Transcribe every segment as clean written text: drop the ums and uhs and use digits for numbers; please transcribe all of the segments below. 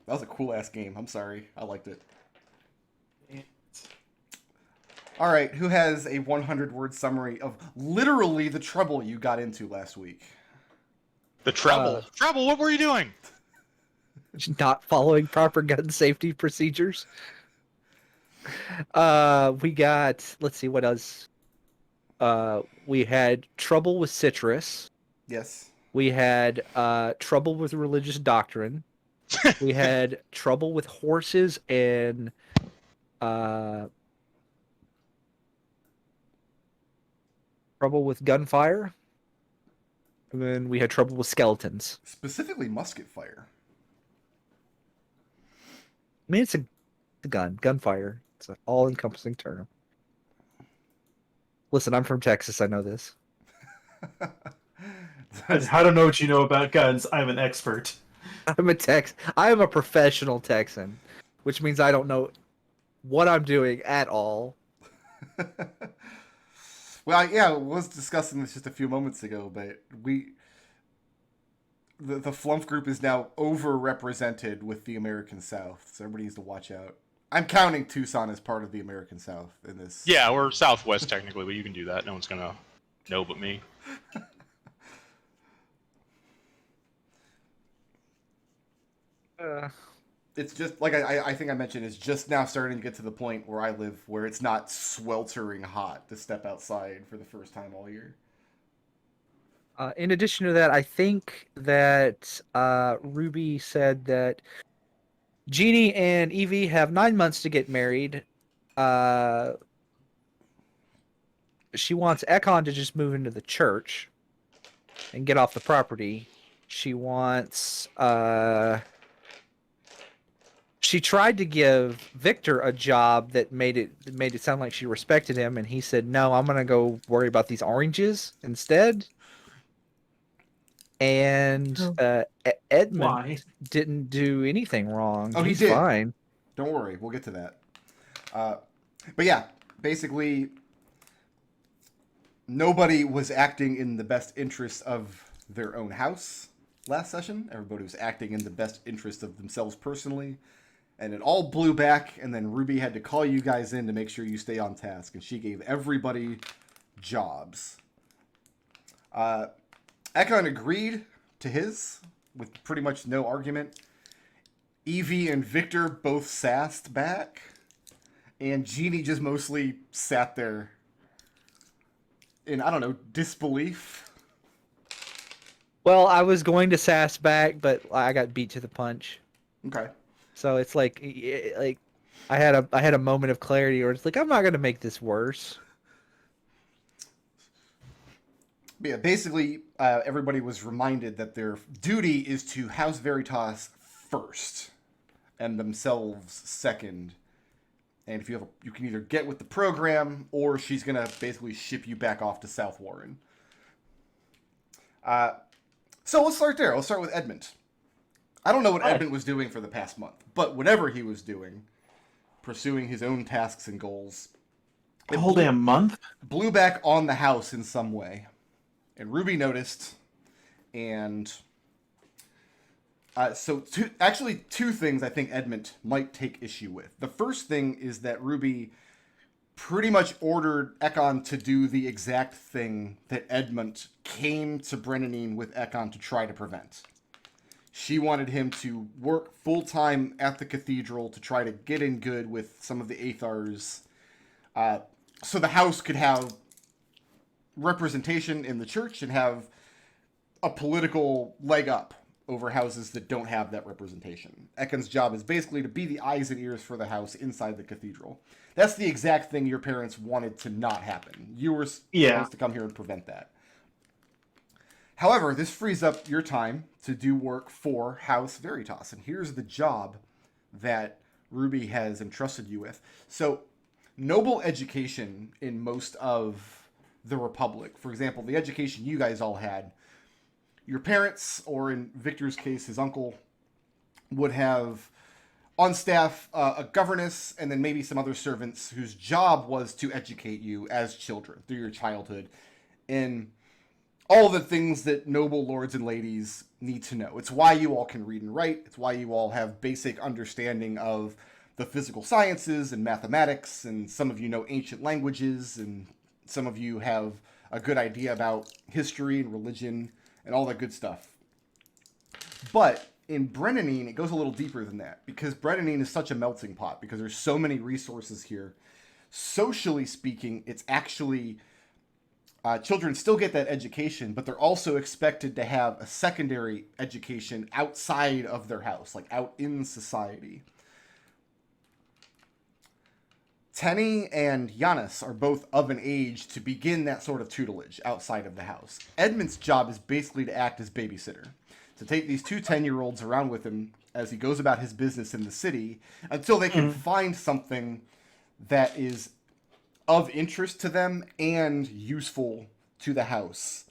That was a cool ass game. I'm sorry. I liked it. All right, who has a 100-word summary of literally the trouble you got into last week? The Treble. Treble, what were you doing? Not following proper gun safety procedures. We got, let's see what else. We had trouble with Cyris. Yes. We had trouble with religious doctrine. We had trouble with horses and trouble with gunfire. And then we had trouble with skeletons. Specifically musket fire. I mean, it's a gunfire. It's an all-encompassing term. Listen, I'm from Texas. I know this. I don't know what you know about guns. I'm an expert. I am a professional Texan, which means I don't know what I'm doing at all. Well, yeah, I was discussing this just a few moments ago, but the Flumph group is now overrepresented with the American South, so everybody needs to watch out. I'm counting Tucson as part of the American South in this. Yeah, we're Southwest technically, but you can do that. No one's gonna know but me. It's just like I think I mentioned. It's just now starting to get to the point where I live, where it's not sweltering hot to step outside for the first time all year. In addition to that, I think that Ruby said that Jeannie and Evie have 9 months to get married. She wants Ekon to just move into the church and get off the property. She wants... She tried to give Victor a job that made it sound like she respected him, and he said, "No, I'm gonna go worry about these oranges instead." And Edmont didn't do anything wrong. Oh, He's he did. fine. Don't worry, we'll get to that. But yeah, basically, nobody was acting in the best interest of their own house last session. Everybody was acting in the best interest of themselves personally. And it all blew back, and then Ruby had to call you guys in to make sure you stay on task, and she gave everybody jobs. Ekon agreed to his, with pretty much no argument. Evie and Victor both sassed back, and Jeannie just mostly sat there in, I don't know, disbelief. Well, I was going to sass back, but I got beat to the punch. Okay. So it's like I had a moment of clarity where it's like, I'm not gonna make this worse. But yeah, basically, everybody was reminded that their duty is to house Veritas first, and themselves second. And if you can either get with the program, or she's gonna basically ship you back off to South Warren. So let's start there. Let's start with Edmont. I don't know what Edmont was doing for the past month, but whatever he was doing, pursuing his own tasks and goals, A whole damn month? blew back on the house in some way. And Ruby noticed, and two things I think Edmont might take issue with. The first thing is that Ruby pretty much ordered Ekon to do the exact thing that Edmont came to Brennanine with Ekon to try to prevent. She wanted him to work full-time at the cathedral to try to get in good with some of the Aethars, so the house could have representation in the church and have a political leg up over houses that don't have that representation. Ekon's job is basically to be the eyes and ears for the house inside the cathedral. That's the exact thing your parents wanted to not happen. You were supposed to come here and prevent that. However, this frees up your time to do work for House Veritas. And here's the job that Ruby has entrusted you with. So, noble education in most of the Republic. For example, the education you guys all had. Your parents, or in Victor's case, his uncle, would have on staff a governess and then maybe some other servants whose job was to educate you as children through your childhood in all the things that noble lords and ladies need to know. It's why you all can read and write. It's why you all have basic understanding of the physical sciences and mathematics, and some of you know ancient languages, and some of you have a good idea about history and religion and all that good stuff. But in Brennanine, it goes a little deeper than that, because Brennanine is such a melting pot, because there's so many resources here. Socially speaking, it's actually... children still get that education, but they're also expected to have a secondary education outside of their house, like out in society. Tenny and Giannis are both of an age to begin that sort of tutelage outside of the house. Edmont's job is basically to act as babysitter, to take these two 10-year-olds around with him as he goes about his business in the city until they can find something that is of interest to them and useful to the house,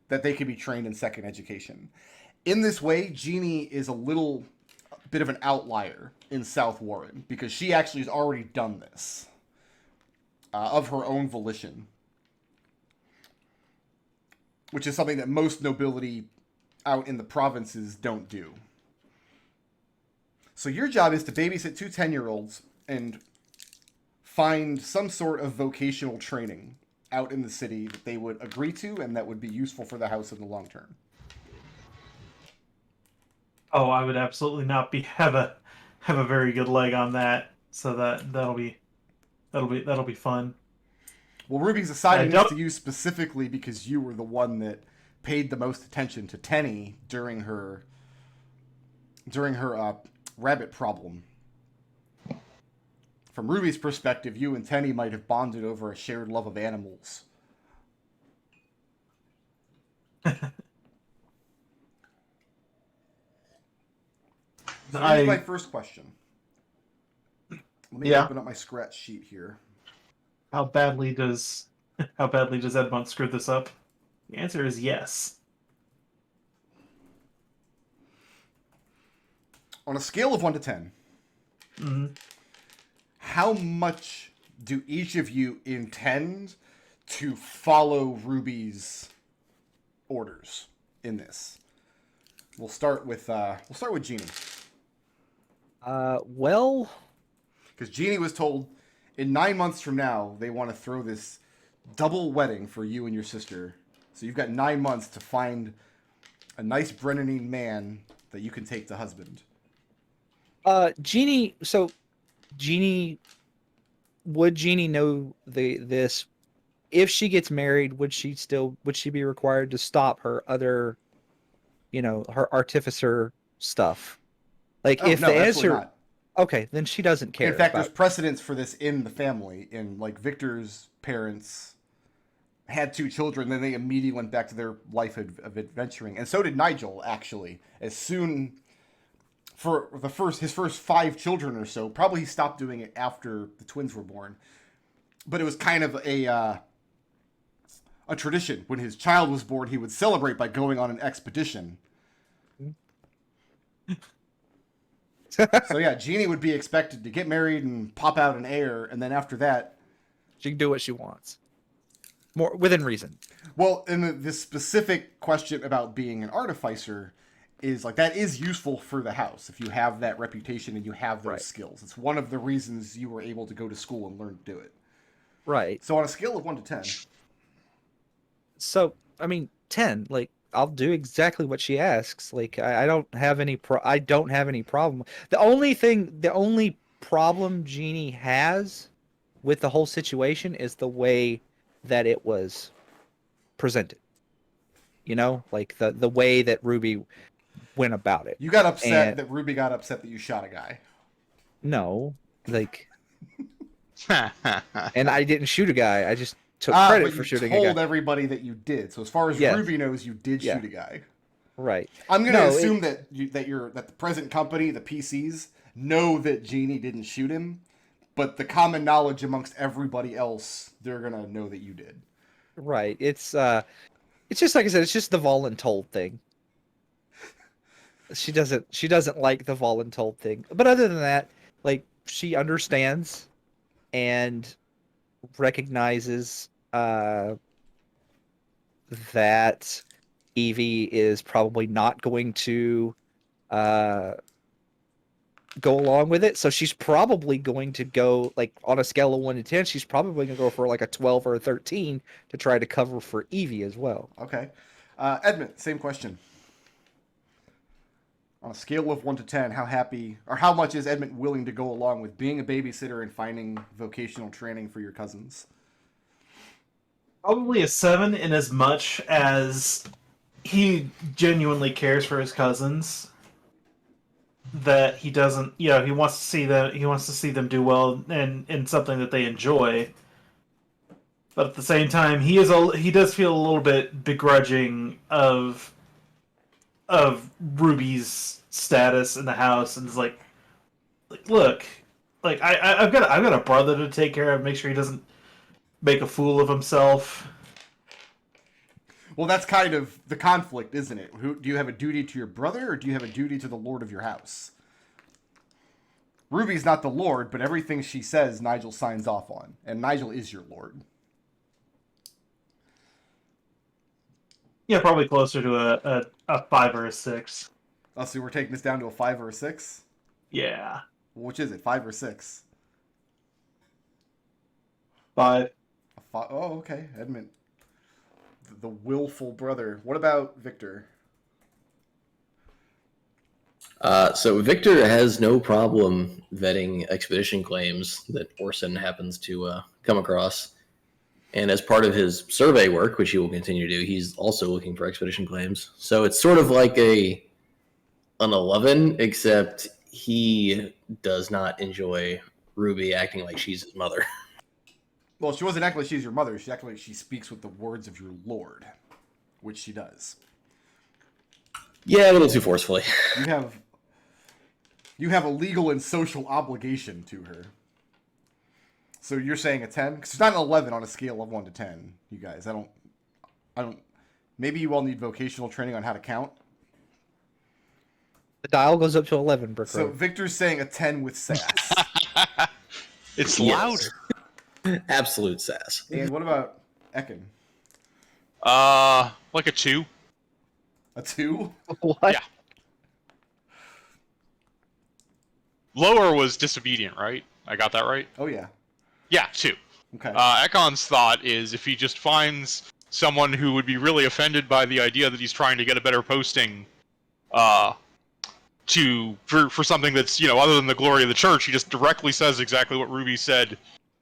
that they can be trained in second education. In this way, Jeannie is a little bit of an outlier in South Warren, because she actually has already done this of her own volition, which is something that most nobility out in the provinces don't do. So your job is to babysit two 10-year-olds and find some sort of vocational training out in the city that they would agree to and that would be useful for the house in the long term. Oh, I would absolutely not have a very good leg on that. So that'll be fun. Well, Ruby's assigning this to you specifically because you were the one that paid the most attention to Tenny during her rabbit problem. From Ruby's perspective, you and Tenny might have bonded over a shared love of animals. So here's my first question. Let me open up my scratch sheet here. How badly does Edmont screw this up? The answer is yes. On a scale of 1 to 10, how much do each of you intend to follow Ruby's orders in this? We'll start with Jeannie. Well, because Jeannie was told in 9 months from now they want to throw this double wedding for you and your sister. So you've got 9 months to find a nice Brennanine man that you can take to husband. Jeannie. So, Jeannie, would Jeannie know this? If she gets married, would she be required to stop her other, her artificer stuff? Like, if no, the answer, not. Okay, then she doesn't care. In fact, there's precedence for this in the family. In like Victor's parents had 2 children, then they immediately went back to their life of adventuring, and so did Nigel. Actually, as soon for his first 5 children or so, probably he stopped doing it after the twins were born. But it was kind of a tradition. When his child was born, he would celebrate by going on an expedition. So yeah, Jeannie would be expected to get married and pop out an heir, and then after that, she can do what she wants, more within reason. Well, and this specific question about being an artificer is like that is useful for the house if you have that reputation and you have those skills. It's one of the reasons you were able to go to school and learn to do it. Right. So on a scale of 1 to 10. So 10. Like, I'll do exactly what she asks. Like, I don't have any problem. The only problem Jeannie has with the whole situation is the way that it was presented. Like the way that Ruby went about it. You got upset that Ruby got upset that you shot a guy. No, like, and I didn't shoot a guy. I just took credit for shooting a guy. You told everybody that you did. So as far as Ruby knows, you did shoot a guy. Right. I'm going to assume that the present company, the PCs, know that Jeannie didn't shoot him, but the common knowledge amongst everybody else, they're going to know that you did. Right. It's just like I said, it's just the voluntold thing. She doesn't like the voluntold thing. But other than that, like, she understands and recognizes that Evie is probably not going to go along with it. So she's probably going to go, like, on a scale of 1 to 10, she's probably going to go for like a 12 or a 13 to try to cover for Evie as well. Okay. Edmont, same question. On a scale of 1 to 10, how happy or how much is Edmont willing to go along with being a babysitter and finding vocational training for your cousins? Probably a 7, in as much as he genuinely cares for his cousins. That he doesn't, he wants to see them. He wants to see them do well and in something that they enjoy. But at the same time, he does feel a little bit begrudging of Ruby's status in the house, and it's like look, like I've got a brother to take care of. Make sure he doesn't make a fool of himself. Well, that's kind of the conflict, isn't it? Do you have a duty to your brother, or do you have a duty to the lord of your house? Ruby's not the lord, but everything she says, Nigel signs off on. And Nigel is your lord. Yeah, probably closer to a 5 or a 6. Oh, so we're taking this down to a 5 or a 6? Yeah. Which is it, 5 or 6? 5. Oh, okay. Edmund. The willful brother. What about Victor? So Victor has no problem vetting expedition claims that Orson happens to come across. And as part of his survey work, which he will continue to do, he's also looking for expedition claims. So it's sort of like an 11, except he does not enjoy Ruby acting like she's his mother. Well, she wasn't acting like she's your mother. She acted like she speaks with the words of your lord, which she does. Yeah, a little too forcefully. You have a legal and social obligation to her. So you're saying a 10? Because it's not an 11 on a scale of 1 to 10, you guys. I don't. Maybe you all need vocational training on how to count. The dial goes up to 11, Brick So Road. Victor's saying a 10 with sass. It's Yes. loud. Absolute sass. And what about Ekon? Like a 2. A 2? What? Yeah. Lower was disobedient, right? I got that right? Oh, yeah. Yeah, 2. Okay. Ekon's thought is if he just finds someone who would be really offended by the idea that he's trying to get a better posting, for something that's, other than the glory of the church, he just directly says exactly what Ruby said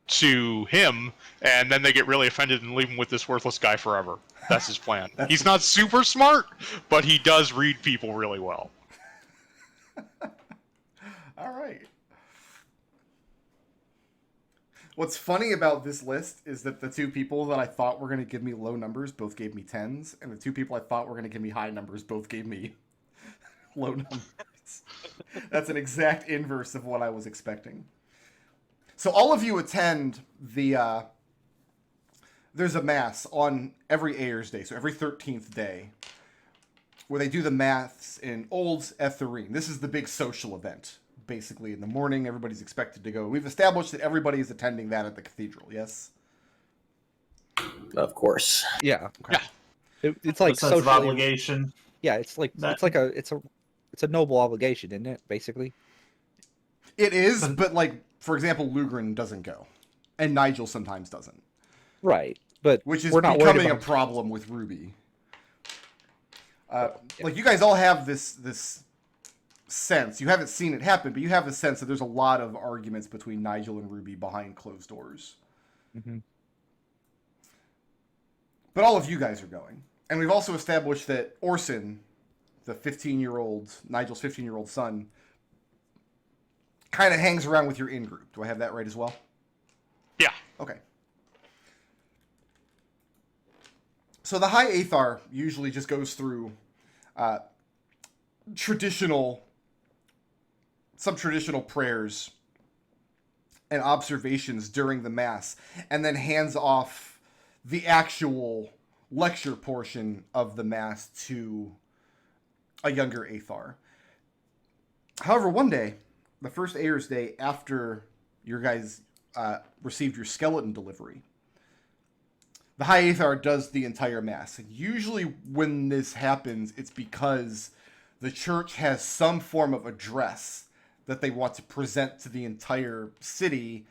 to him, and then they get really offended and leave him with this worthless guy forever. That's his plan. He's not super smart, but he does read people really well. All right. What's funny about this list is that the two people that I thought were going to give me low numbers both gave me 10s, and the two people I thought were going to give me high numbers both gave me low numbers. That's an exact inverse of what I was expecting. So all of you attend the... there's a mass on every Ayers Day, so every 13th day, where they do the maths in Old's Etherine. This is the big social event. Basically, in the morning, everybody's expected to go. We've established that everybody is attending that at the cathedral, yes? Of course. Yeah. Okay. Yeah. It's like A sense of socially. obligation. Yeah, it's like it's a noble obligation, isn't it? Basically. It is, but like, for example, Lugren doesn't go. And Nigel sometimes doesn't. Right. But Which is we're not becoming worried a about... problem with Ruby. Like, you guys all have this sense. You haven't seen it happen, but you have the sense that there's a lot of arguments between Nigel and Ruby behind closed doors. Mm-hmm. But all of you guys are going. And we've also established that Orson, the 15-year-old, Nigel's 15-year-old son, kind of hangs around with your in-group. Do I have that right as well? Yeah. Okay. So the High Aethar usually just goes through some traditional prayers and observations during the Mass, and then hands off the actual lecture portion of the Mass to a younger Aethar. However, one day, the first Ayers Day after your guys received your skeleton delivery, the High Aethar does the entire mass. And usually when this happens, it's because the church has some form of address that they want to present to the entire city.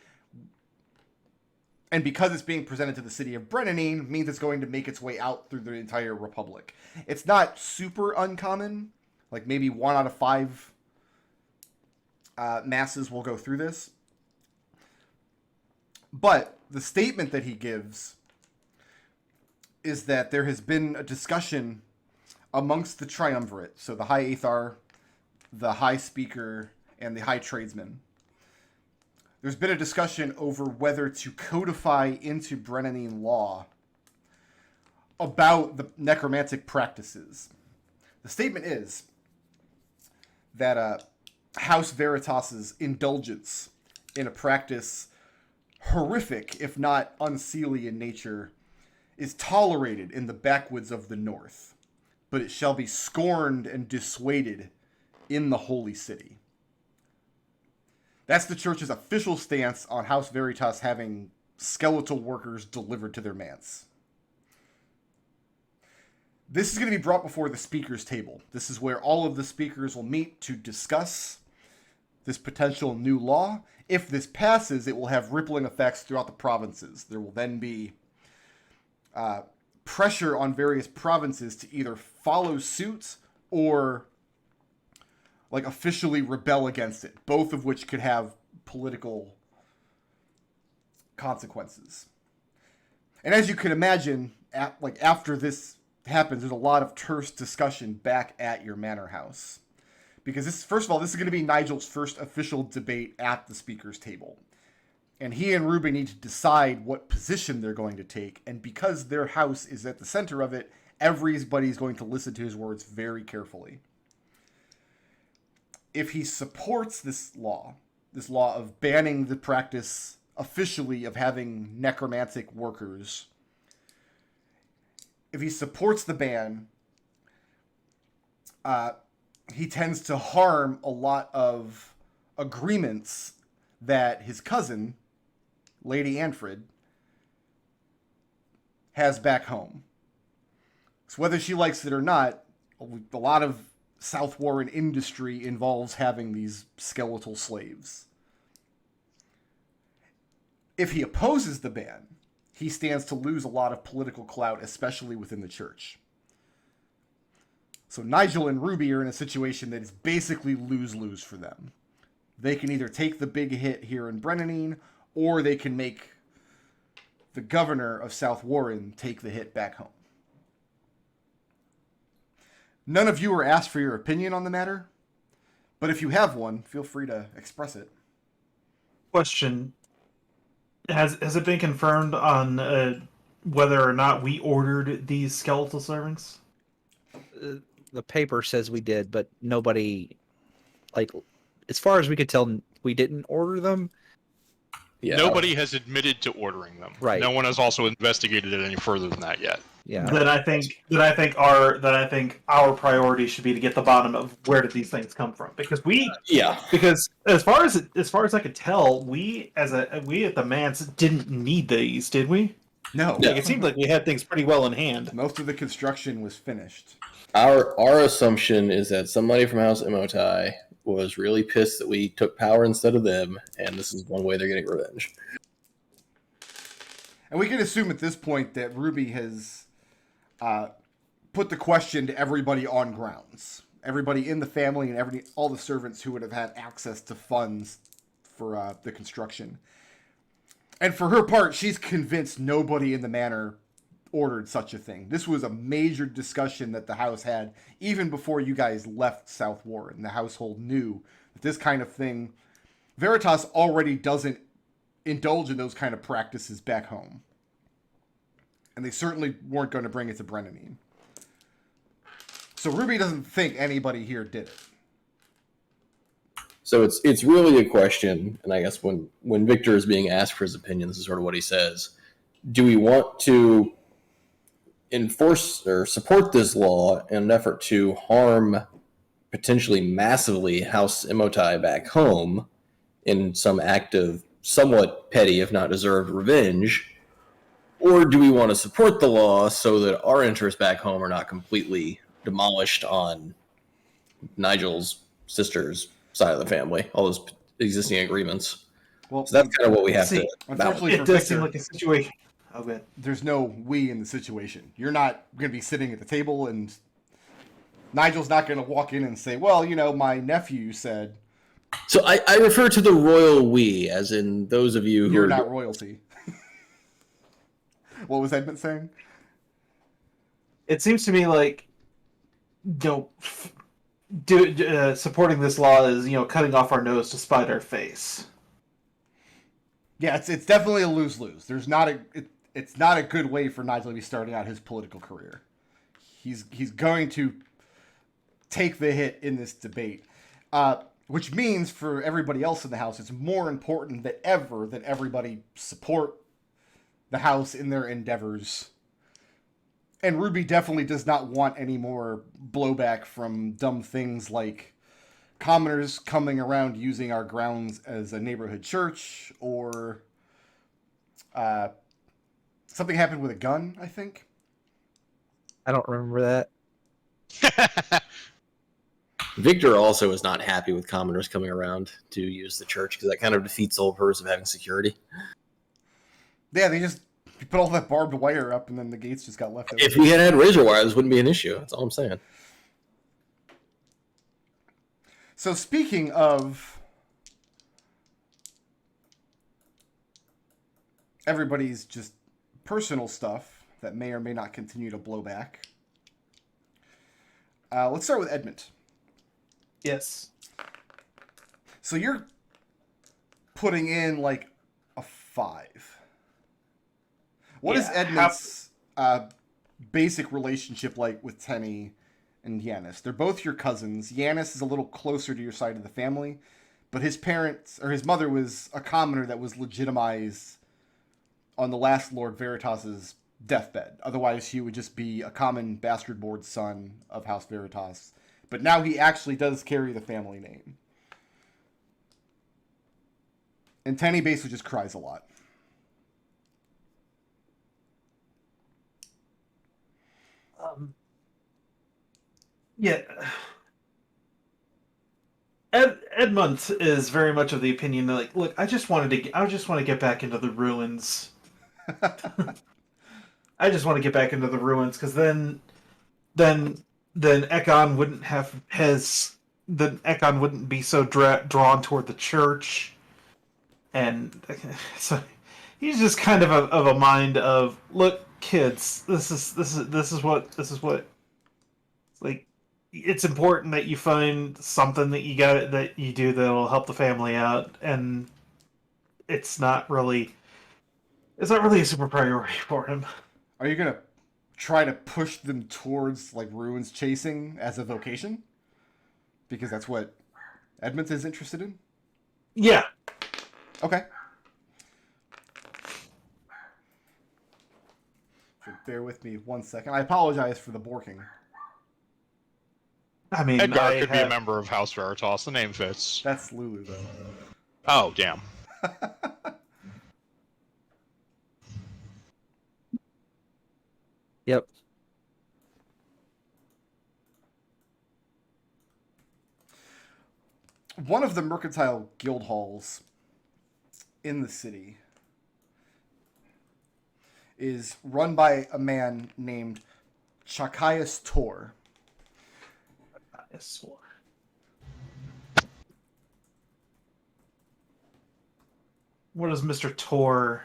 And because it's being presented to the city of Brennanine, means it's going to make its way out through the entire Republic. It's not super uncommon. Like maybe 1 out of 5 masses will go through this. But the statement that he gives is that there has been a discussion amongst the Triumvirate, so the High Aethar, the High Speaker, and the High Tradesman. There's been a discussion over whether to codify into Brennanine law about the necromantic practices. The statement is that House Veritas's indulgence in a practice horrific, if not unseelie in nature, is tolerated in the backwoods of the north, but it shall be scorned and dissuaded in the holy city. That's the church's official stance on House Veritas having skeletal workers delivered to their manse. This is going to be brought before the speakers' table. This is where all of the speakers will meet to discuss this potential new law. If this passes, it will have rippling effects throughout the provinces. There will then be pressure on various provinces to either follow suit or like officially rebel against it, both of which could have political consequences. And as you can imagine, after this happens, there's a lot of terse discussion back at your manor house. Because this, first of all, this is going to be Nigel's first official debate at the speaker's table. And he and Ruby need to decide what position they're going to take. And because their house is at the center of it, everybody's going to listen to his words very carefully. If he supports this law of banning the practice officially of having necromantic workers, if he supports the ban, he tends to harm a lot of agreements that his cousin, Lady Anfred, has back home. So whether she likes it or not, a lot of South Warren industry involves having these skeletal slaves. If he opposes the ban, he stands to lose a lot of political clout, especially within the church. So Nigel and Ruby are in a situation that is basically lose-lose for them. They can either take the big hit here in Brennanine, or they can make the governor of South Warren take the hit back home. None of you are asked for your opinion on the matter, but if you have one, feel free to express it. Question: Has it been confirmed on whether or not we ordered these skeletal servants? The paper says we did, but nobody, like, as far as we could tell, we didn't order them. Yeah. Nobody has admitted to ordering them. Right. No one has also investigated it any further than that yet. Yeah. Then I think our priority should be to get the bottom of where did these things come from, because as far as I could tell, we at the manse didn't need these, did we? No. Like, it seemed like we had things pretty well in hand. Most of the construction was finished. Our assumption is that somebody from House Emotai was really pissed that we took power instead of them, and this is one way they're getting revenge. And we can assume at this point that Ruby has put the question to everybody on grounds. Everybody in the family and all the servants who would have had access to funds for the construction. And for her part, she's convinced nobody in the manor ordered such a thing. This was a major discussion that the house had even before you guys left South Warren. The household knew that this kind of thing, Veritas already doesn't indulge in those kind of practices back home. And they certainly weren't going to bring it to Brennanine. So Ruby doesn't think anybody here did it. So it's really a question, and I guess when Victor is being asked for his opinion, this is sort of what he says. Do we want to enforce or support this law in an effort to harm potentially massively House Emotai back home in some act of somewhat petty, if not deserved, revenge? Or do we want to support the law so that our interests back home are not completely demolished on Nigel's sister's side of the family, all those existing agreements? Well, So that's kind of what we have See, to unfortunately balance. for It does seem Victor, like a situation. Oh, good. there's no we in the situation. You're not going to be sitting at the table, and Nigel's not going to walk in and say, well, my nephew said So I refer to the royal we, as in those of you who you're are not royalty. What was Edmont saying? It seems to me like, supporting this law is, cutting off our nose to spite our face. Yeah, it's definitely a lose-lose. It's not a good way for Nigel to be starting out his political career. He's going to take the hit in this debate, which means for everybody else in the house, it's more important than ever that everybody support the house in their endeavors. And Ruby definitely does not want any more blowback from dumb things like commoners coming around using our grounds as a neighborhood church, or something happened with a gun, I think. I don't remember that. Victor also is not happy with commoners coming around to use the church because that kind of defeats the whole purpose of having security. Yeah, they just put all that barbed wire up and then the gates just got left open. If we had razor wire, this wouldn't be an issue. That's all I'm saying. So speaking of everybody's just personal stuff that may or may not continue to blow back, let's start with Edmont. Yes. So you're putting in like a 5. What is Edmont's basic relationship like with Tenny and Yanis? They're both your cousins. Yanis is a little closer to your side of the family, but his mother was a commoner that was legitimized on the last Lord Veritas's deathbed. Otherwise, he would just be a common bastard-born son of House Veritas. But now he actually does carry the family name. And Tenny basically just cries a lot. Yeah. Edmont is very much of the opinion that, like, look, I just want to get back into the ruins. I just want to get back into the ruins because then Ekon wouldn't be so drawn toward the church, and so he's just kind of a mind of, look, kids, this is what like, it's important that you find something that you do that'll help the family out, and it's not really a super priority for him. Are you going to try to push them towards like ruins chasing as a vocation? Because that's what Edmont is interested in? Yeah. Okay. So bear with me 1 second. I apologize for the borking. I mean, Edgar could be a member of House Veritas. The name fits. That's Lulu, though. Oh, damn. Yep. One of the mercantile guild halls in the city is run by a man named Chakias Tor. What is Mr. Tor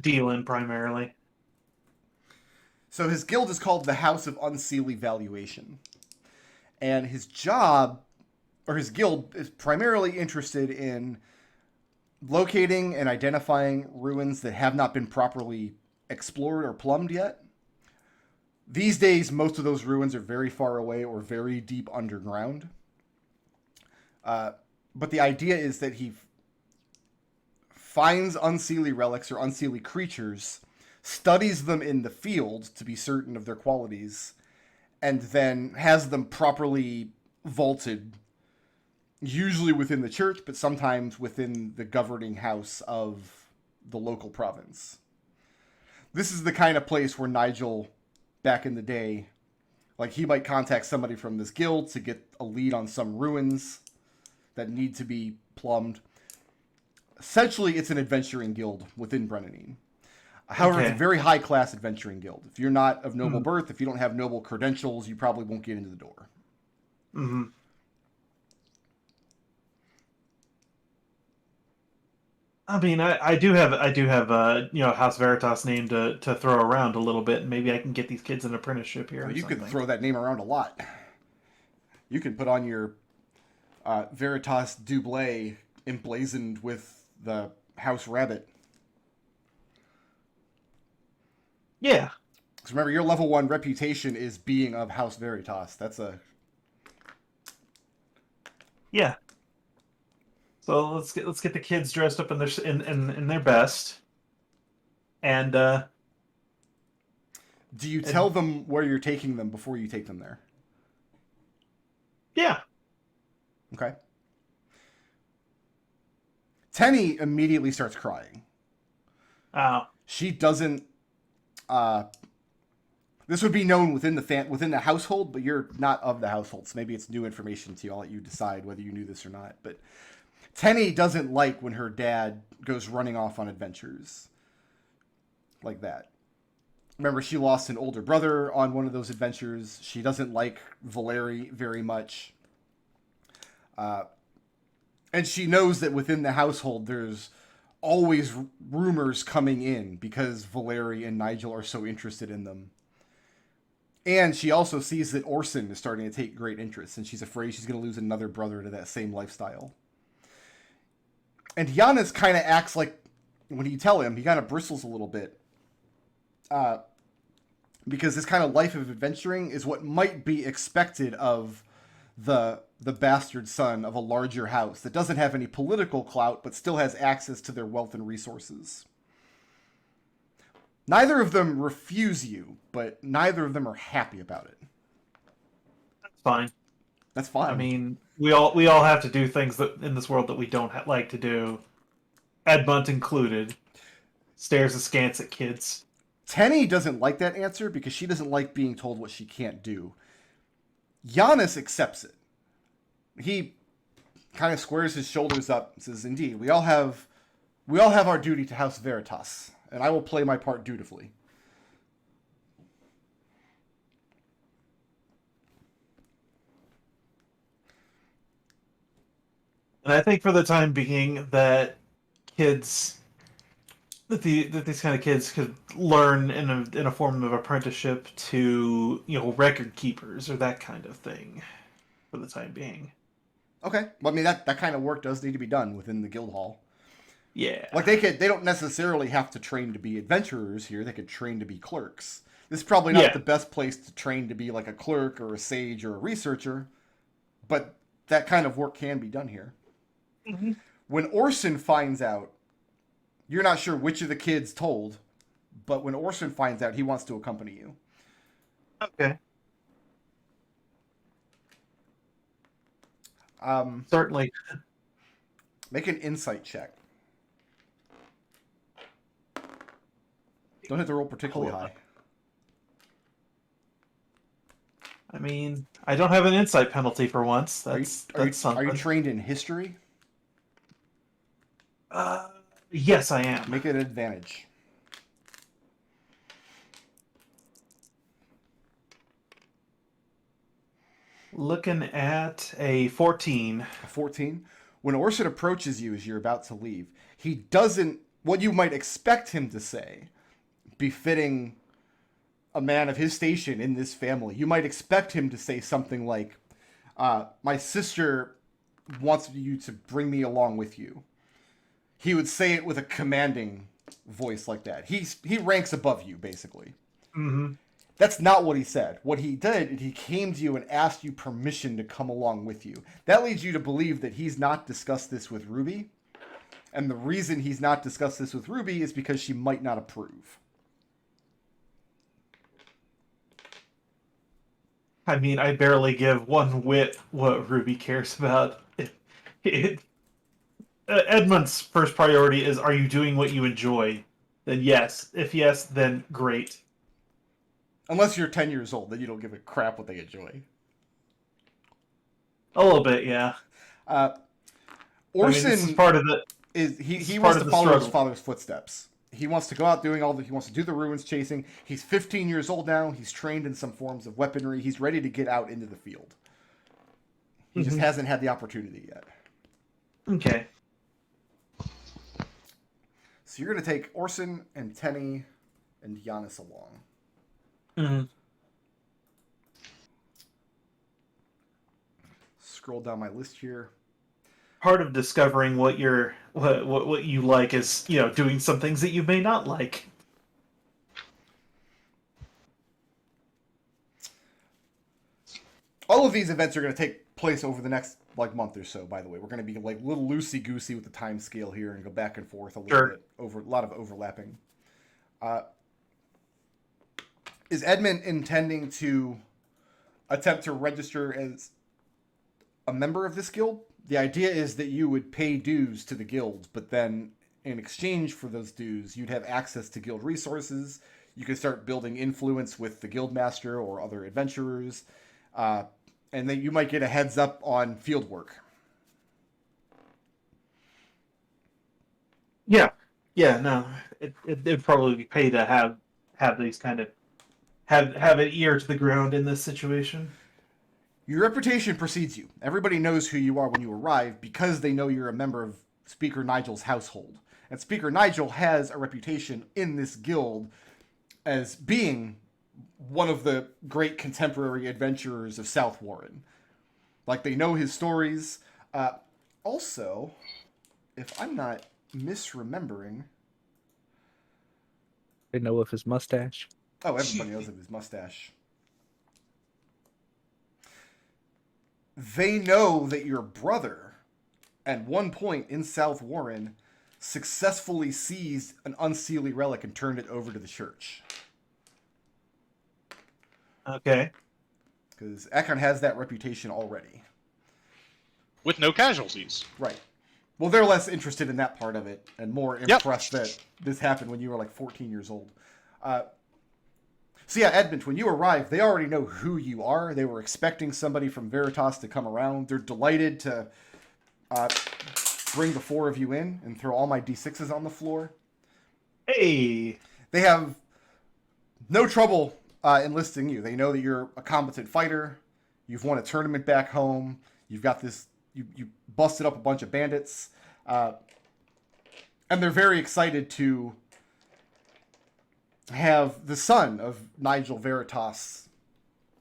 dealing primarily? So his guild is called the House of Unseelie Valuation. And his job, or his guild, is primarily interested in locating and identifying ruins that have not been properly explored or plumbed yet. These days, most of those ruins are very far away or very deep underground. But the idea is that he finds unseelie relics or unseelie creatures, studies them in the field to be certain of their qualities, and then has them properly vaulted usually within the church, but sometimes within the governing house of the local province. This is the kind of place where Nigel, back in the day, like he might contact somebody from this guild to get a lead on some ruins that need to be plumbed. Essentially, it's an adventuring guild within Brennanine. However, it's a very high-class adventuring guild. If you're not of noble birth, if you don't have noble credentials, you probably won't get into the door. Mm-hmm. I mean, I do have House Veritas name to throw around a little bit. Maybe I can get these kids an apprenticeship here. Well, you could throw that name around a lot. You could put on your Veritas Dublé emblazoned with the House Rabbit. Yeah. Because remember, your level 1 reputation is being of House Veritas. That's a... Yeah. So let's get the kids dressed up in their best. And do you tell them where you're taking them before you take them there? Yeah. Okay. Tenny immediately starts crying. Oh. She doesn't. This would be known within the household, but you're not of the household, so maybe it's new information to you. I'll let you decide whether you knew this or not. But Tenny doesn't like when her dad goes running off on adventures like that. Remember, she lost an older brother on one of those adventures. She doesn't like Valeri very much. And she knows that within the household, there's always rumors coming in because Valeri and Nigel are so interested in them. And she also sees that Orson is starting to take great interest, and she's afraid she's going to lose another brother to that same lifestyle. And Giannis kind of acts like, when you tell him, he kind of bristles a little bit. Because this kind of life of adventuring is what might be expected of the bastard son of a larger house that doesn't have any political clout, but still has access to their wealth and resources. Neither of them refuse you, but neither of them are happy about it. That's fine. That's fine. I mean, we all have to do things that in this world that we don't like to do. Edmont included. Stares askance at kids. Tenny doesn't like that answer because she doesn't like being told what she can't do. Giannis accepts it. He kind of squares his shoulders up and says, "Indeed, we all have our duty to House Veritas, and I will play my part dutifully." And I think for the time being that these kind of kids could learn in a form of apprenticeship to, record keepers or that kind of thing for the time being. Okay. Well, I mean, that kind of work does need to be done within the guild hall. Yeah. Like, they don't necessarily have to train to be adventurers here. They could train to be clerks. This is probably not the best place to train to be like a clerk or a sage or a researcher, but that kind of work can be done here. Mm-hmm. When Orson finds out, you're not sure which of the kids told, but when Orson finds out, he wants to accompany you. Okay. Certainly. Make an insight check. Don't hit the roll particularly high. I mean, I don't have an insight penalty for once. That's something. Are you trained in history? Yes, I am. Make it an advantage. Looking at a 14. A 14. When Orson approaches you as you're about to leave, he doesn't, what you might expect him to say, befitting a man of his station in this family. You might expect him to say something like, my sister wants you to bring me along with you. He would say it with a commanding voice like that. He ranks above you, basically. Mm-hmm. That's not what he said. What he did, he came to you and asked you permission to come along with you. That leads you to believe that he's not discussed this with Ruby. And the reason he's not discussed this with Ruby is because she might not approve. I mean, I barely give one whit what Ruby cares about. Edmont's first priority is, are you doing what you enjoy? Then yes. If yes, then great. Unless you're 10 years old, then you don't give a crap what they enjoy. A little bit, yeah. Orson this is part of the. he part wants of to the follow his struggle. father's footsteps. He wants to go out doing he wants to do the ruins chasing. He's 15 years old now. He's trained in some forms of weaponry. He's ready to get out into the field. He just hasn't had the opportunity yet. Okay. So you're going to take Orson and Tenny and Giannis along. Mm-hmm. Scroll down my list here. Part of discovering what you like is, doing some things that you may not like. All of these events are going to take place over the next month or so. By the way, we're going to be a little loosey goosey with the time scale here and go back and forth a little bit over a lot of overlapping. Is Edmont intending to attempt to register as a member of this guild? The idea is that you would pay dues to the guild, but then in exchange for those dues, you'd have access to guild resources. You could start building influence with the guild master or other adventurers, and then you might get a heads up on field work. Yeah, no, it'd probably be paid to have these kind of have an ear to the ground in this situation. Your reputation precedes you. Everybody knows who you are when you arrive because they know you're a member of Speaker Nigel's household. And Speaker Nigel has a reputation in this guild as being one of the great contemporary adventurers of South Warren. They know his stories. Also, if I'm not misremembering... They know of his mustache. Oh, everybody knows of his mustache. They know that your brother, at one point in South Warren, successfully seized an unseelie relic and turned it over to the church. Okay. Because Ekon has that reputation already. With no casualties. Right. Well, they're less interested in that part of it and more impressed that this happened when you were 14 years old. So yeah, Edmont, when you arrive, they already know who you are. They were expecting somebody from Veritas to come around. They're delighted to bring the four of you in and throw all my D6s on the floor. Hey! They have no trouble enlisting you. They know that you're a competent fighter. You've won a tournament back home. You've got this... You busted up a bunch of bandits. And they're very excited to have the son of Nigel Veritas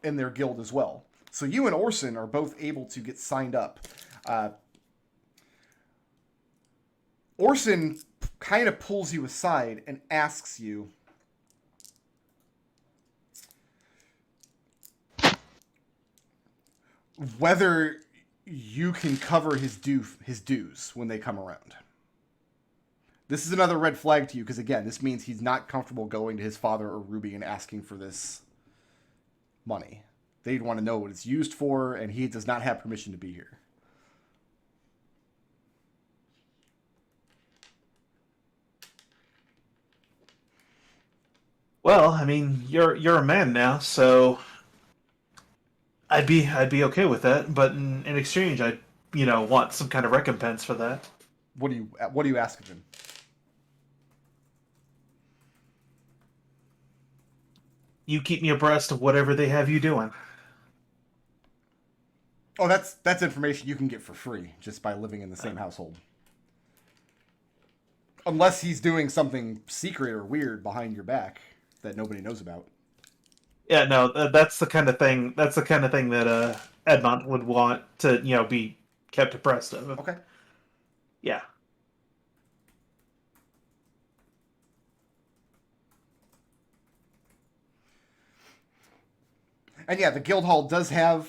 in their guild as well. So you and Orson are both able to get signed up. Orson kind of pulls you aside and asks you whether you can cover his dues when they come around. This is another red flag to you because, again, this means he's not comfortable going to his father or Ruby and asking for this money. They'd want to know what it's used for, and he does not have permission to be here. Well, I mean, you're a man now, so I'd be okay with that. But in exchange, I'd want some kind of recompense for that. What do you ask of him? You keep me abreast of whatever they have you doing. Oh, that's information you can get for free just by living in the same household. Unless he's doing something secret or weird behind your back that nobody knows about. Yeah, no, that's the kind of thing. That's the kind of thing that Edmont would want to, be kept abreast of. Okay. Yeah. And yeah, the guild hall does have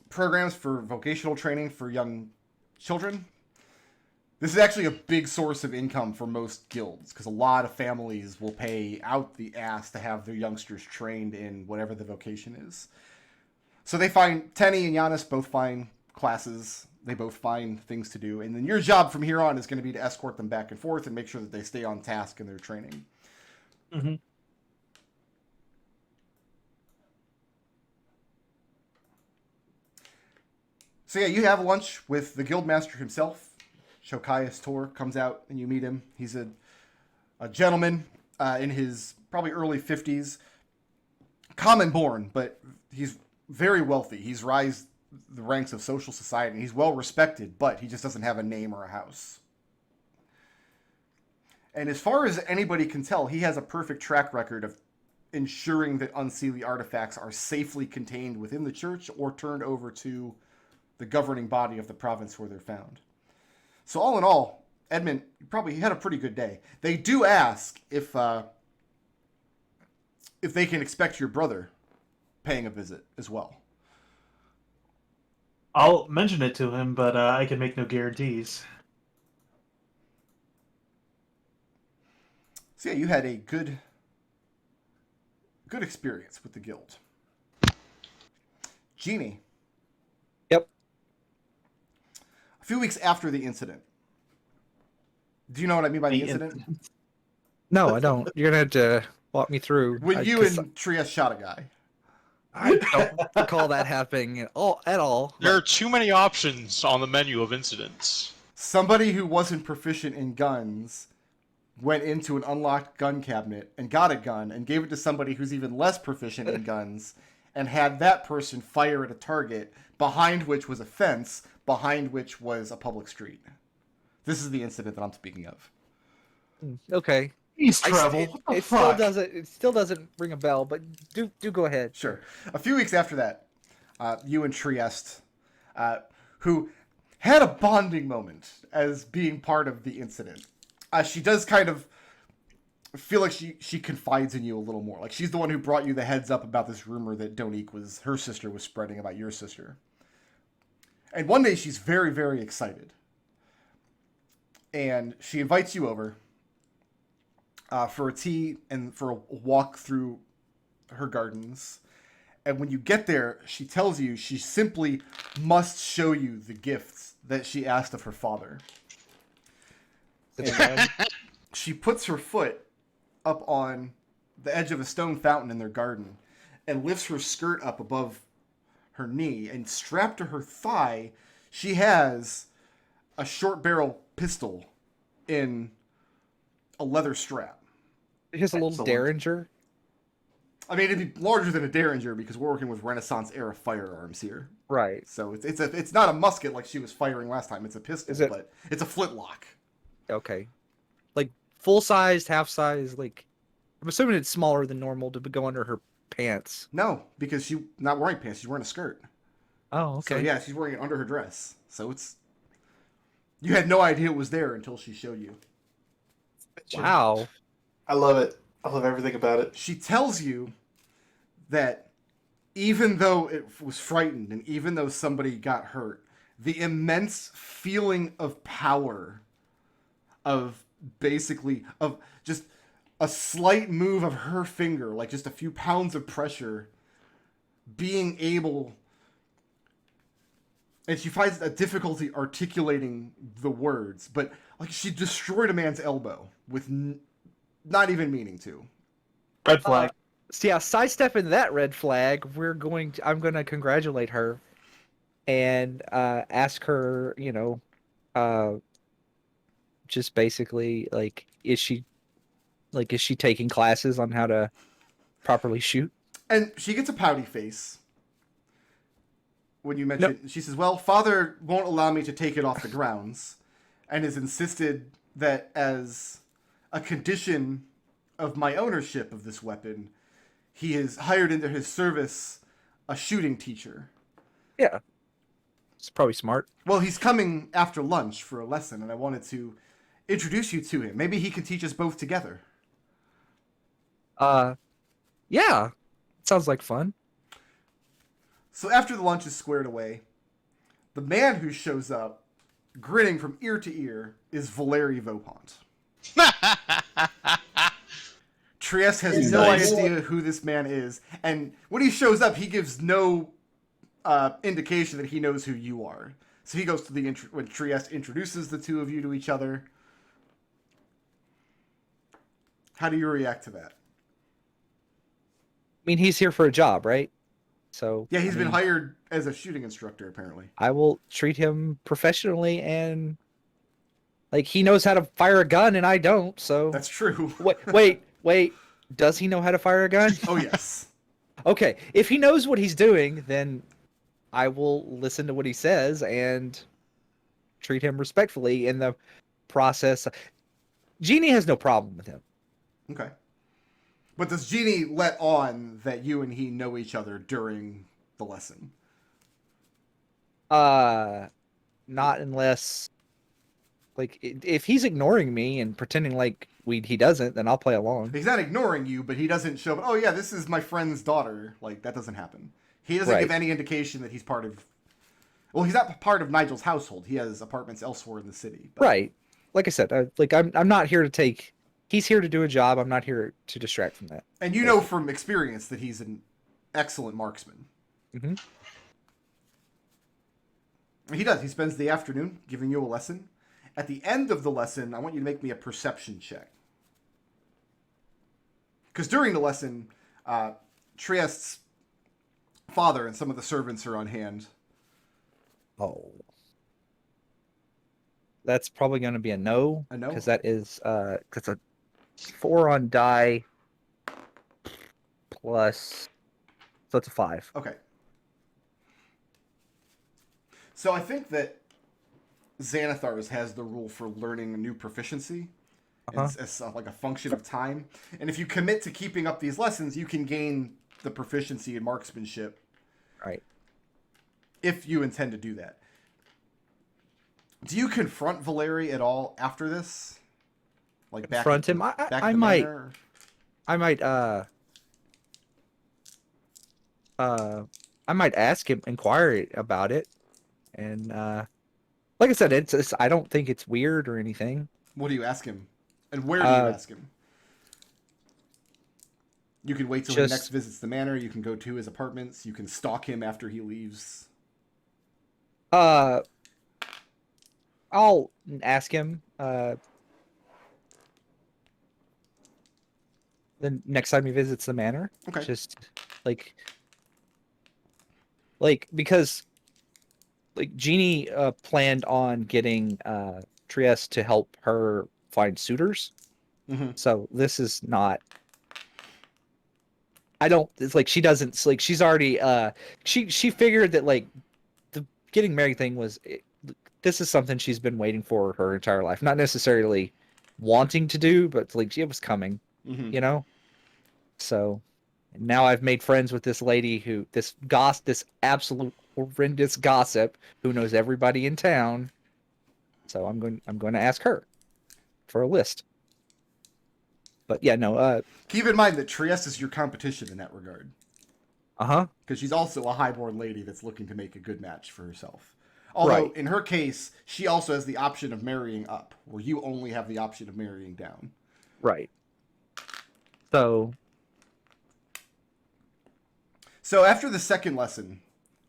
programs for vocational training for young children. This is actually a big source of income for most guilds because a lot of families will pay out the ass to have their youngsters trained in whatever the vocation is. So they find Tenny and Giannis both find classes. They both find things to do. And then your job from here on is going to be to escort them back and forth and make sure that they stay on task in their training. Mm-hmm. So yeah, you have lunch with the guildmaster himself. Shokias Tor comes out and you meet him. He's a gentleman in his probably early 50s. Common born, but he's very wealthy. He's rise the ranks of social society. He's well respected, but he just doesn't have a name or a house. And as far as anybody can tell, he has a perfect track record of ensuring that unseelie artifacts are safely contained within the church or turned over to the governing body of the province where they're found. So all in all, Edmont probably had a pretty good day. They do ask if they can expect your brother paying a visit as well. I'll mention it to him, but I can make no guarantees. So yeah, you had a good experience with the guild. Jeannie. Yep. A few weeks after the incident. Do you know what I mean by the incident? No, I don't. You're gonna have to walk me through. When you and Trias shot a guy. I don't recall that happening at all. There are too many options on the menu of incidents. Somebody who wasn't proficient in guns went into an unlocked gun cabinet and got a gun and gave it to somebody who's even less proficient in guns and had that person fire at a target behind which was a fence, behind which was a public street. This is the incident that I'm speaking of. Okay. He's Treble. It still doesn't ring a bell, but do go ahead. Sure. A few weeks after that, you and Trieste, who had a bonding moment as being part of the incident. She does kind of feel like she confides in you a little more. Like she's the one who brought you the heads up about this rumor that Donique her sister was spreading about your sister. And one day she's very, very excited. And she invites you over for a tea and for a walk through her gardens. And when you get there, she tells you she simply must show you the gifts that she asked of her father. And she puts her foot up on the edge of a stone fountain in their garden and lifts her skirt up above her knee, and strapped to her thigh, she has a short barrel pistol in a leather strap. Here's a little Derringer. I mean, it'd be larger than a Derringer because we're working with Renaissance-era firearms here. Right. So it's not a musket like she was firing last time. It's a pistol, but it's a flintlock. Okay. Like full-sized, half-size, like... I'm assuming it's smaller than normal to go under her pants. No, because she's not wearing pants. She's wearing a skirt. Oh, okay. So yeah, she's wearing it under her dress. So it's... You had no idea it was there until she showed you. Wow. I love it. I love everything about it. She tells you that even though it was frightened and even though somebody got hurt, the immense feeling of power of just a slight move of her finger, like just a few pounds of pressure, being able... And she finds a difficulty articulating the words, but like she destroyed a man's elbow with not even meaning to. Red flag. So yeah, sidestepping that red flag, I'm gonna congratulate her and ask her, just basically like, is she taking classes on how to properly shoot? And she gets a pouty face when you mention. She says, "Well, Father won't allow me to take it off the grounds, and has insisted that as a condition of my ownership of this weapon, he has hired into his service a shooting teacher." Yeah. It's probably smart. Well, he's coming after lunch for a lesson, and I wanted to introduce you to him. Maybe he can teach us both together. Yeah. Sounds like fun. So after the lunch is squared away, the man who shows up, grinning from ear to ear, is Valeri Vopont. Trieste has no idea who this man is, and when he shows up, he gives no indication that he knows who you are. So he goes to the when Trieste introduces the two of you to each other. How do you react to that? I mean, he's here for a job, right? So Yeah, he's I been mean, hired as a shooting instructor, apparently. I will treat him professionally, and like he knows how to fire a gun, and I don't. So That's true. wait. Does he know how to fire a gun? Oh, yes. Okay, if he knows what he's doing, then I will listen to what he says and treat him respectfully in the process. Jeannie has no problem with him. Okay. But does Jeannie let on that you and he know each other during the lesson? Not unless, like, if he's ignoring me and pretending like he doesn't, then I'll play along. He's not ignoring you, but he doesn't show up. Oh, yeah, this is my friend's daughter. Like, that doesn't happen. He doesn't Right. give any indication that he's part of... Well, he's not part of Nigel's household. He has apartments elsewhere in the city. But... Right. Like I said, I'm not here to take... He's here to do a job. I'm not here to distract from that. And you know from experience that he's an excellent marksman. Mm-hmm. He does. He spends the afternoon giving you a lesson. At the end of the lesson, I want you to make me a perception check. Because during the lesson, Trieste's father and some of the servants are on hand. Oh. That's probably going to be a no. A no? Because that is... That's a 4 on die plus... So it's a 5. Okay. So I think that Xanathar's has the rule for learning a new proficiency. It's like a function of time. And if you commit to keeping up these lessons, you can gain the proficiency in marksmanship. Right. If you intend to do that. Do you confront Valeri at all after this? Like back Confront him? back at I the might... manor? I might ask him, inquire about it, and like I said, it's I don't think it's weird or anything. What do you ask him? And where do you ask him? You can wait till he next visits the manor. You can go to his apartments. You can stalk him after he leaves. I'll ask him the next time he visits the manor. Okay. Just like because like Jeannie planned on getting Trieste to help her find suitors. Mm-hmm. So this is not. I don't. It's like she doesn't. It's like she's already. She figured that like the getting married thing was. This is something she's been waiting for her entire life. Not necessarily wanting to do, but like it was coming. Mm-hmm. You know. So now I've made friends with this lady who this absolute horrendous gossip who knows everybody in town. So I'm going to ask her for a list. But yeah, no. Keep in mind that Trieste is your competition in that regard. Because she's also a highborn lady that's looking to make a good match for herself. Although, right. In her case, she also has the option of marrying up, where you only have the option of marrying down. Right. So after the second lesson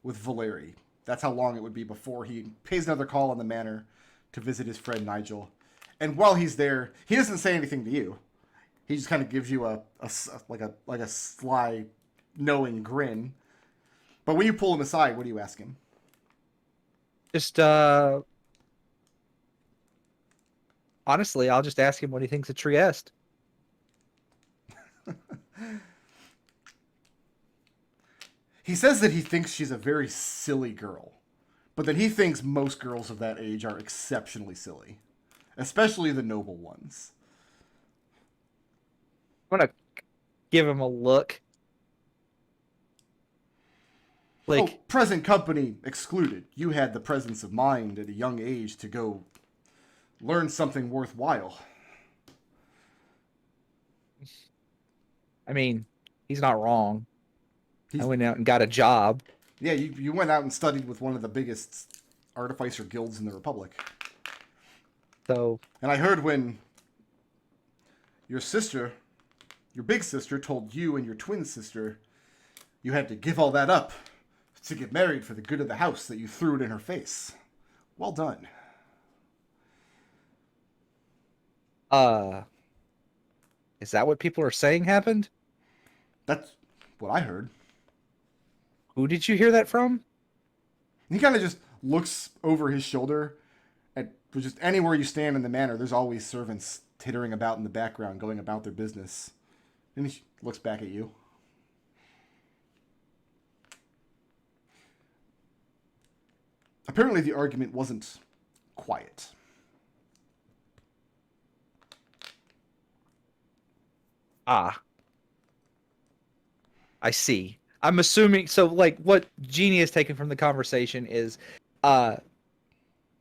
with Valeri, that's how long it would be before he pays another call on the manor to visit his friend Nigel. And while he's there, he doesn't say anything to you. He just kind of gives you a sly, knowing grin. But when you pull him aside, what do you ask him? just honestly, I'll just ask him what he thinks of Trieste. He says that he thinks she's a very silly girl, but that he thinks most girls of that age are exceptionally silly, especially the noble ones. I'm gonna give him a look. Like, present company excluded. You had the presence of mind at a young age to go learn something worthwhile. I mean, he's not wrong. I went out and got a job. Yeah, you went out and studied with one of the biggest artificer guilds in the Republic. So, and I heard when your big sister, told you and your twin sister you had to give all that up to get married for the good of the house that you threw it in her face. Well done. Is that what people are saying happened? That's what I heard. Who did you hear that from? He kind of just looks over his shoulder, and just anywhere you stand in the manor, there's always servants tittering about in the background, going about their business. And he looks back at you. Apparently the argument wasn't quiet. Ah. I see. I'm assuming, so like what Jeannie has taken from the conversation is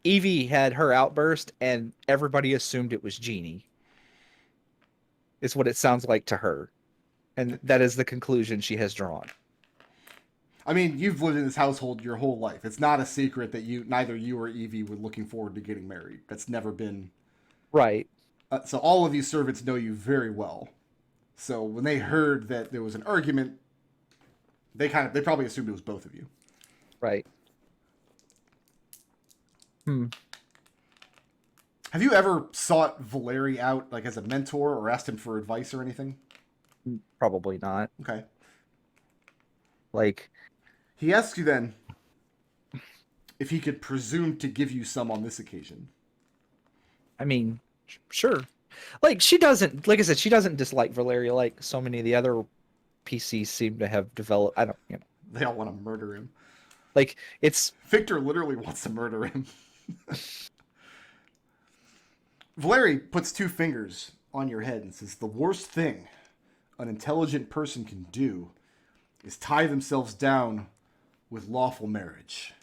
Evie had her outburst and everybody assumed it was Jeannie. Is what it sounds like to her. And that is the conclusion she has drawn. I mean, you've lived in this household your whole life. It's not a secret that neither you or Evie were looking forward to getting married. That's never been... Right. So all of these servants know you very well. So when they heard that there was an argument, they probably assumed it was both of you. Right. Have you ever sought Valeri out, like, as a mentor or asked him for advice or anything? Probably not. Okay. Like, he asks you then if he could presume to give you some on this occasion. I mean, sure. Like, she doesn't, like I said, she doesn't dislike Valeria like so many of the other PCs seem to have developed. I don't, you know. They all want to murder him. Like, it's... Victor literally wants to murder him. Valeri puts 2 fingers on your head and says, the worst thing an intelligent person can do is tie themselves down with lawful marriage.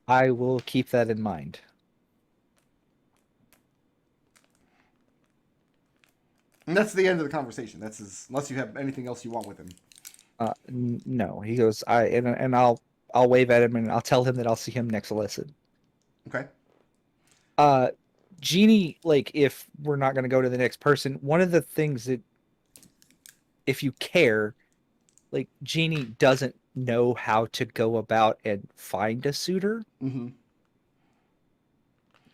I will keep that in mind. And that's the end of the conversation. Unless you have anything else you want with him. No, he goes. I'll wave at him and I'll tell him that I'll see him next lesson. Okay. Jeannie, like, if we're not going to go to the next person, one of the things that, if you care, like, Jeannie doesn't know how to go about and find a suitor. Mm-hmm.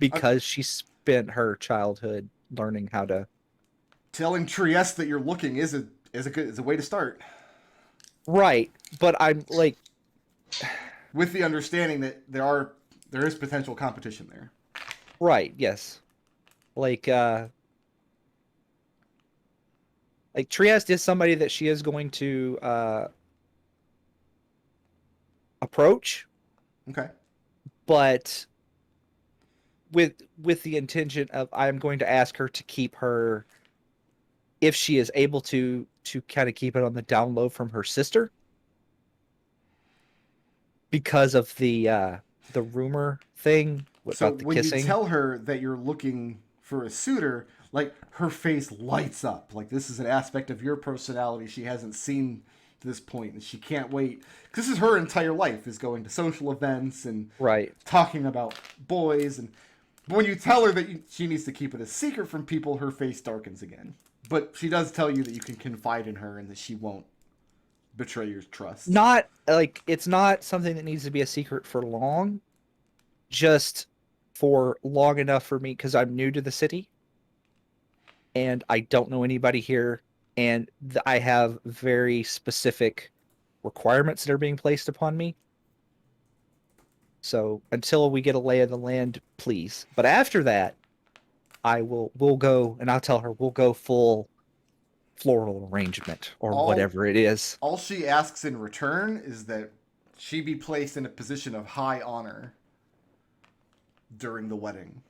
Because she spent her childhood learning how to. Telling Trieste that you're looking is a way to start. Right, but I'm like, with the understanding that there is potential competition there. Right, yes. Like Trieste is somebody that she is going to approach. Okay. But with the intention of, I'm going to ask her to keep her, if she is able to kind of keep it on the down low from her sister, because of the rumor thing about the when kissing. you tell her that you're looking for a suitor, like, her face lights up. Like, this is an aspect of your personality she hasn't seen to this point, and she can't wait. Because this is her entire life, is going to social events and Right. talking about boys. But when you tell her that she needs to keep it a secret from people, her face darkens again. But she does tell you that you can confide in her and that she won't betray your trust. Not like, it's not something that needs to be a secret for long, just for long enough for me, because I'm new to the city and I don't know anybody here, and I have very specific requirements that are being placed upon me. So until we get a lay of the land, please. But after that, we'll go, and I'll tell her we'll go full floral arrangement or whatever it is. All she asks in return is that she be placed in a position of high honor during the wedding.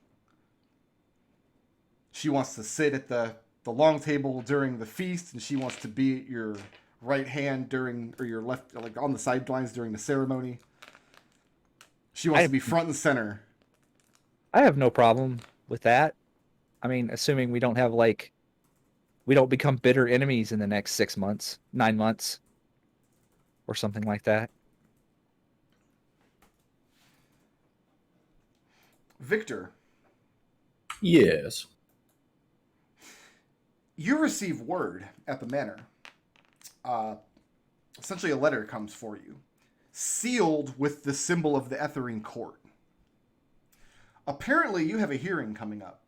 She wants to sit at the long table during the feast, and she wants to be at your right hand or your left, like on the sidelines during the ceremony. She wants to be front and center. I have no problem with that. I mean, assuming we don't become bitter enemies in the next 6 months, 9 months, or something like that. Victor, Yes. You receive word at the manor. Essentially, a letter comes for you, sealed with the symbol of the Ethering Court. Apparently, you have a hearing coming up.